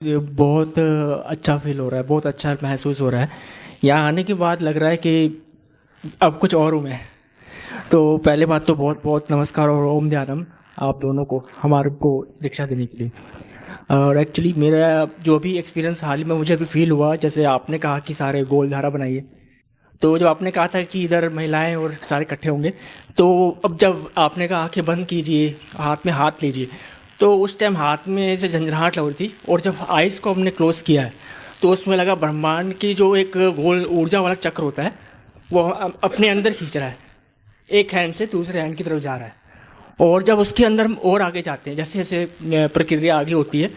ये बहुत अच्छा फील हो रहा है, बहुत अच्छा महसूस हो रहा है। यहाँ आने के बाद लग रहा है कि अब कुछ और हूँ मैं। तो पहले बात तो बहुत बहुत नमस्कार और ओम ध्यानम आप दोनों को, हमारे को दीक्षा देने के लिए। और एक्चुअली मेरा जो भी एक्सपीरियंस हाल ही में मुझे अभी फील हुआ, जैसे आपने कहा कि सारे गोल धारा बनाइए, तो जब आपने कहा था कि इधर महिलाएं और सारे इकट्ठे होंगे, तो अब जब आपने कहा आंखें बंद कीजिए, हाथ में हाथ लीजिए, तो उस टाइम हाथ में से झंझनाहट लग रही थी। और जब आइज़ को हमने क्लोज़ किया है, तो उसमें लगा ब्रह्मांड की जो एक गोल ऊर्जा वाला चक्र होता है, वो अपने अंदर खींच रहा है, एक हैंड से दूसरे हैंड की तरफ जा रहा है। और जब उसके अंदर हम और आगे जाते हैं, जैसे जैसे प्रक्रिया आगे होती है,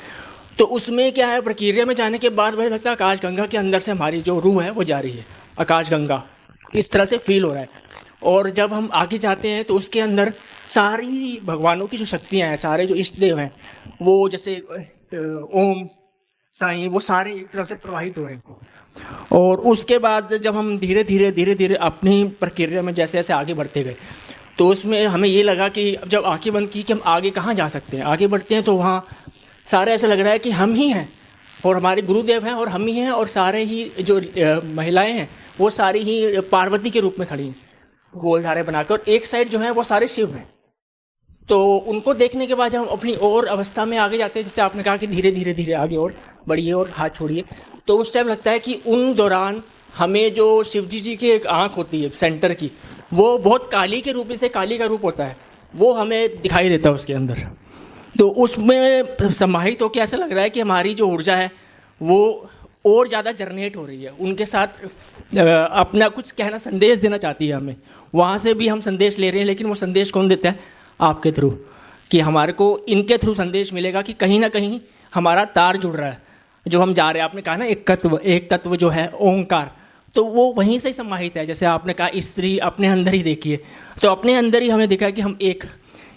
तो उसमें क्या है, प्रक्रिया में जाने के बाद मुझे लगता है आकाश गंगा के अंदर से हमारी जो रूह है वो जा रही है, आकाश गंगा इस तरह से फील हो रहा है। और जब हम आगे जाते हैं तो उसके अंदर सारी भगवानों की जो शक्तियाँ हैं, सारे जो इष्ट देव हैं, वो जैसे ओम साईं, वो सारे एक तरफ से प्रवाहित हो रहे हैं। और उसके बाद जब हम धीरे धीरे धीरे धीरे अपनी प्रक्रिया में जैसे जैसे आगे बढ़ते गए, तो उसमें हमें ये लगा कि जब आंखें बंद की कि हम आगे कहाँ जा सकते हैं, आगे बढ़ते हैं तो वहाँ सारे ऐसा लग रहा है कि हम ही हैं और हमारे गुरुदेव हैं और हम ही हैं, और सारे ही जो महिलाएं हैं वो सारी ही पार्वती के रूप में खड़ी हैं गोल धारे बनाकर, और एक साइड जो है वो सारे शिव हैं। तो उनको देखने के बाद जब हम अपनी और अवस्था में आगे जाते हैं, जैसे आपने कहा कि धीरे धीरे धीरे आगे और बढ़िए और हाथ छोड़िए, तो उस टाइम लगता है कि उन दौरान हमें जो शिव जी की एक आँख होती है सेंटर की, वो बहुत काली के रूप से, काली का रूप होता है, वो हमें दिखाई देता है उसके अंदर। तो उसमें समाहित होकर ऐसा लग रहा है कि हमारी जो ऊर्जा है वो और ज़्यादा जनरेट हो रही है, उनके साथ अपना कुछ कहना संदेश देना चाहती है हमें। वहाँ से भी हम संदेश ले रहे हैं, लेकिन वो संदेश कौन देता है? आपके थ्रू, कि हमारे को इनके थ्रू संदेश मिलेगा कि कहीं ना कहीं हमारा तार जुड़ रहा है, जो हम जा रहे हैं। आपने कहा ना एक तत्व जो है ओंकार, तो वो वहीं से ही समाहित है। जैसे आपने कहा स्त्री अपने अंदर ही देखिए, तो अपने अंदर ही हमें दिखा कि हम एक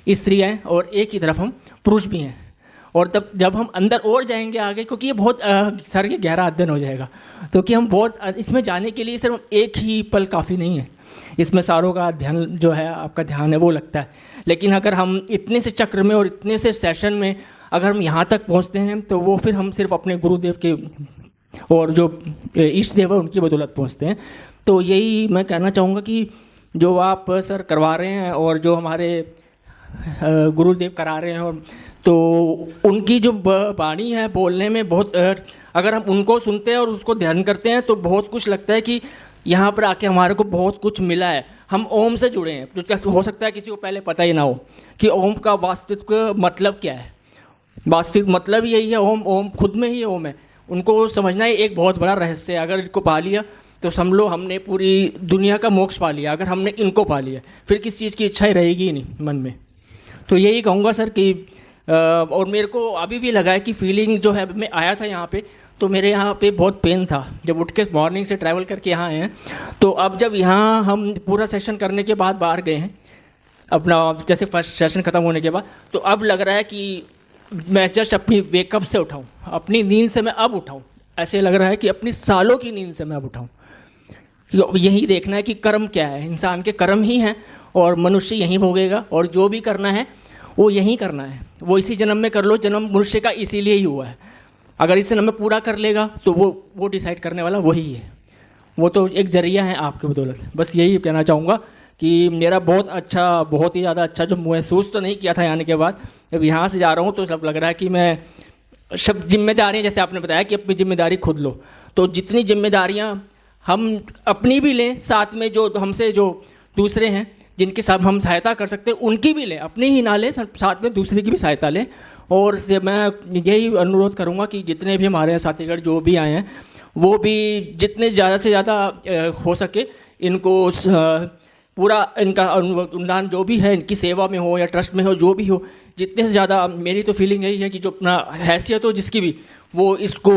स्त्री हैं और एक ही तरफ हम पुरुष भी हैं। और तब जब हम अंदर और जाएंगे आगे, क्योंकि ये बहुत सर के गहरा अध्ययन हो जाएगा, तो कि हम बहुत इसमें जाने के लिए सिर्फ एक ही पल काफ़ी नहीं है, इसमें सारों का ध्यान जो है, आपका ध्यान है वो लगता है। लेकिन अगर हम इतने से चक्र में और इतने से सेशन में अगर हम यहाँ तक पहुँचते हैं, तो वो फिर हम सिर्फ अपने गुरुदेव के और जो इष्ट देव है उनकी बदौलत पहुँचते हैं। तो यही मैं कहना चाहूँगा कि जो आप सर करवा रहे हैं और जो हमारे गुरुदेव करा रहे हैं, और तो उनकी जो वाणी है बोलने में बहुत, अगर हम उनको सुनते हैं और उसको ध्यान करते हैं, तो बहुत कुछ लगता है कि यहाँ पर आके हमारे को बहुत कुछ मिला है। हम ओम से जुड़े हैं, जो हो सकता है किसी को पहले पता ही ना हो कि ओम का वास्तविक मतलब क्या है। वास्तविक मतलब यही है, ओम ओम खुद में ही ओम है। उनको समझना ही एक बहुत बड़ा रहस्य है। अगर इनको पा लिया तो समझ लो हमने पूरी दुनिया का मोक्ष पा लिया। अगर हमने इनको पा लिया, फिर किस चीज़ की इच्छा ही रहेगी ही नहीं मन में। तो यही कहूँगा सर कि और मेरे को अभी भी लगा है कि फीलिंग जो है, मैं आया था यहाँ पे तो मेरे यहाँ पे बहुत पेन था जब उठ के मॉर्निंग से ट्रैवल करके यहाँ आए हैं। तो अब जब यहाँ हम पूरा सेशन करने के बाद बाहर गए हैं, अपना जैसे फर्स्ट सेशन ख़त्म होने के बाद, तो अब लग रहा है कि मैं जस्ट अपनी वेकअप से उठाऊँ, अपनी नींद से मैं अब उठाऊँ। ऐसे लग रहा है कि अपनी सालों की नींद से मैं अब उठाऊँ। यही देखना है कि कर्म क्या है, इंसान के कर्म ही हैं और मनुष्य यहीं भोगेगा, और जो भी करना है वो यहीं करना है। वो इसी जन्म में कर लो, जन्म मनुष्य का इसीलिए ही हुआ है। अगर इस जन्म में पूरा कर लेगा तो वो डिसाइड करने वाला वही है। वो तो एक जरिया है आपके बदौलत। बस यही कहना चाहूँगा कि मेरा बहुत अच्छा, बहुत ही ज़्यादा अच्छा जो महसूस तो नहीं किया था आने के बाद, जब यहाँ से जा रहा हूँ तो सब लग रहा है कि मैं सब जिम्मेदारियाँ, जैसे आपने बताया कि अपनी जिम्मेदारी खुद लो, तो जितनी जिम्मेदारियाँ हम अपनी भी लें, साथ में जो हमसे जो दूसरे हैं जिनकी सब हम सहायता कर सकते हैं उनकी भी लें, अपनी ही ना लें, साथ में दूसरे की भी सहायता लें। और से मैं यही अनुरोध करूँगा कि जितने भी हमारे साथीगढ़ जो भी आए हैं, वो भी जितने ज़्यादा से ज़्यादा हो सके इनको पूरा इनका अनुदान जो भी है इनकी सेवा में हो या ट्रस्ट में हो, जो भी हो, जितने से ज़्यादा, मेरी तो फीलिंग यही है कि जो अपना हैसियत हो जिसकी भी, वो इसको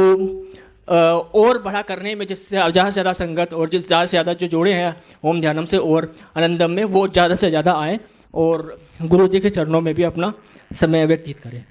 और बड़ा करने में, जिससे ज़्यादा से ज़्यादा संगत और जिस ज़्यादा से ज़्यादा जो जोड़े हैं ओम ध्यानम से और आनंदम में, वो ज़्यादा से ज़्यादा आएँ और गुरु जी के चरणों में भी अपना समय व्यतीत करें।